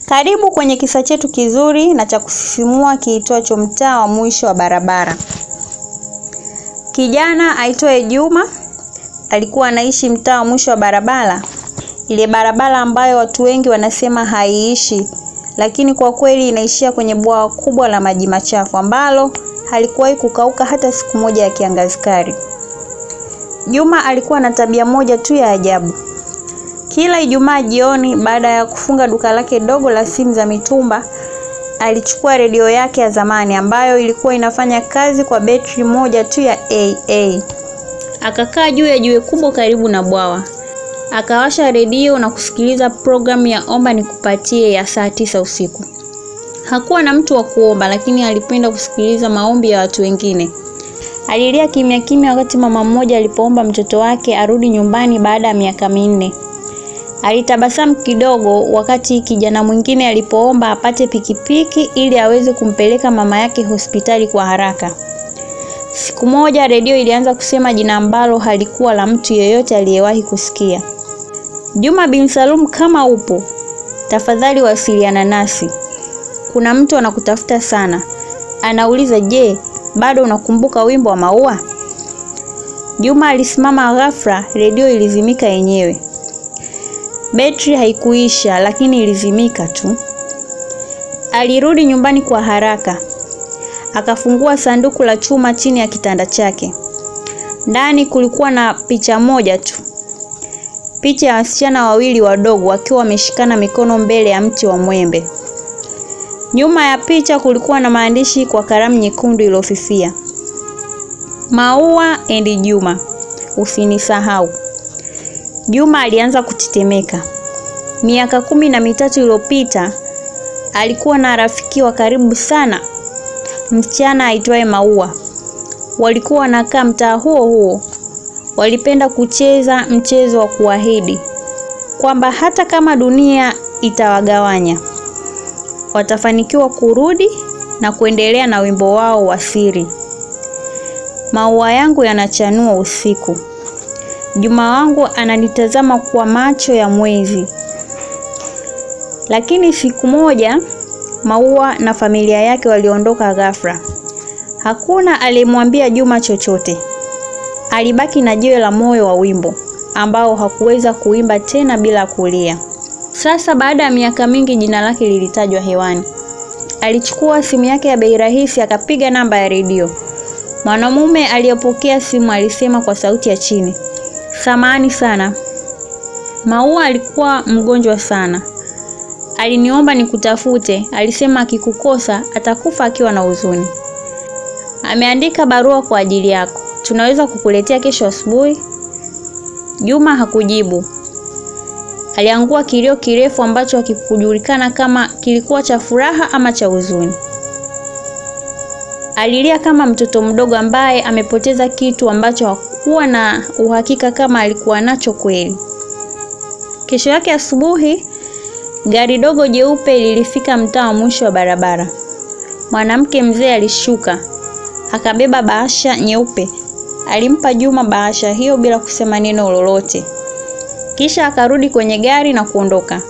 Karibu kwenye kisa chetu kizuri na cha kusisimua kiitwacho Mtaa wa Mwisho wa Barabara. Kijana aitwaye Juma alikuwa anaishi mtaa wa mwisho wa barabara. Ile barabara ambayo watu wengi wanasema haiishi, lakini kwa kweli inaishia kwenye bwawa kubwa la maji machafu ambalo halikuwahi kukauka hata siku moja ya kiangazi kali. Juma alikuwa na tabia moja tu ya ajabu. Kila Ijumaa jioni baada ya kufunga duka lake dogo la simu za mitumba, alichukua redio yake ya zamani ambayo ilikuwa inafanya kazi kwa betri moja tu ya AA. Akakaa juu ya jiwe kubwa karibu na bwawa. Akawasha redio na kusikiliza programu ya Omba Nikupatie ya saa 9 usiku. Hakuwa na mtu wa kuomba, lakini alipenda kusikiliza maombi ya watu wengine. Alilia kimya kimya wakati mama mmoja alipoomba mtoto wake arudi nyumbani baada ya miaka 4. Alitabasamu kidogo wakati kijana mwingine alipoomba apate pikipiki ili aweze kumpeleka mama yake hospitali kwa haraka. Siku moja redio ilianza kusema jina ambalo halikuwa la mtu yeyote aliyewahi kusikia. Juma bin Salum, kama upo, tafadhali wasiliana nasi. Kuna mtu anakutafuta sana. Anauliza, je, bado unakumbuka wimbo wa maua? Juma alisimama ghafla, redio ilizimika yenyewe. Betri haikuisha, lakini ilizimika tu. Alirudi nyumbani kwa haraka. Akafungua sanduku la chuma chini ya kitanda chake. Ndani kulikuwa na picha moja tu. Picha ya wasichana wawili wadogo wakiwa wameshikana mikono mbele ya mti wa mwembe. Nyuma ya picha kulikuwa na maandishi kwa kalamu nyekundu iliyofifia. Maua and Juma, usinisahau. Juma alianza kutetemeka. Miaka 13 iliyopita alikuwa na rafiki wa karibu sana, msichana aitwaye Maua. Walikuwa wanakaa mtaa huo huo. Walipenda kucheza mchezo wa kuahidi kwamba hata kama dunia itawagawanya, watafanikiwa kurudi na kuendelea na wimbo wao wa siri. Maua yangu yanachanua usiku. Juma wangu ananitazama kwa macho ya mwezi. Lakini siku moja Maua na familia yake waliondoka ghafla. Hakuna aliyemwambia Juma chochote. Alibaki na jiwe la moyo wa wimbo ambao hakuweza kuimba tena bila kulia. Sasa baada ya miaka mingi jina lake lilitajwa hewani. Alichukua simu yake ya bei rahisi akapiga namba ya redio. Mwanamume aliyepokea simu alisema kwa sauti ya chini, "Samahani sana. Maua alikuwa mgonjwa sana. Aliniomba nikutafute, alisema akikukosa atakufa akiwa na huzuni. Ameandika barua kwa ajili yako. Tunaweza kukuletea kesho asubuhi?" Juma hakujibu. Aliangua kilio kirefu ambacho hakikujulikana kama kilikuwa cha furaha ama cha huzuni. Alilia kama mtoto mdogo ambaye amepoteza kitu ambacho hakuwa na uhakika kama alikuwa nacho kweli. Kesho yake asubuhi, gari dogo jeupe lilifika mtaa wa mwisho wa barabara. Mwanamke mzee alishuka, akabeba bahasha nyeupe. Alimpa Juma bahasha hiyo bila kusema neno lolote. Kisha akarudi kwenye gari na kuondoka.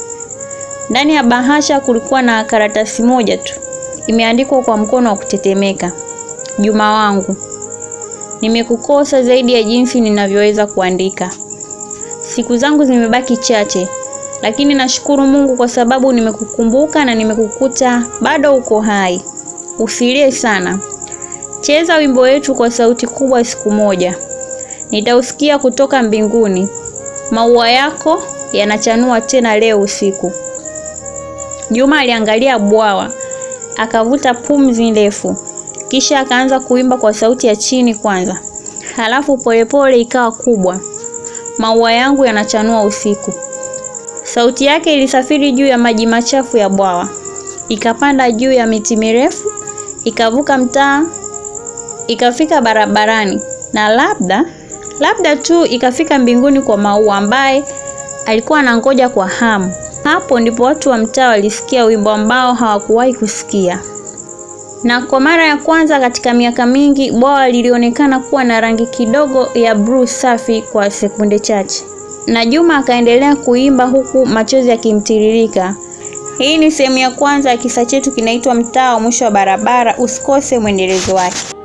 Ndani ya bahasha kulikuwa na karatasi moja tu. Imeandikwa kwa mkono wa kutetemeka, "Juma wangu, nimekukosa zaidi ya jinsi ninavyoweza kuandika. Siku zangu zimebaki chache, lakini nashukuru Mungu kwa sababu nimekukumbuka na nimekukuta bado uko hai. Usilie sana. Cheza wimbo wetu kwa sauti kubwa siku moja. Nitausikia kutoka mbinguni. Maua yako yanachanua tena leo usiku." Juma aliangalia bwawa, akavuta pumzi ndefu, kisha akaanza kuimba kwa sauti ya chini kwanza. Halafu polepole ikawa kubwa. Maua yangu yanachanua usiku. Sauti yake ilisafiri juu ya maji machafu ya bwawa. Ikapanda juu ya miti mirefu, ikavuka mtaa, ikafika barabarani na labda tu ikafika mbinguni kwa Maua ambaye alikuwa anangoja kwa hamu. Hapo ndipo watu wa mtaa walisikia wimbo ambao hawakuwahi kusikia. Na kwa mara ya kwanza katika miaka mingi, bwawa lilionekana kuwa na rangi kidogo ya blue safi kwa sekunde chache. Na Juma akaendelea kuimba huku machozi yakimtiririka. Hii ni sehemu ya kwanza ya kisa chetu kinaitwa Mtaa wa Mwisho wa Barabara. Usikose mwendelezo wake.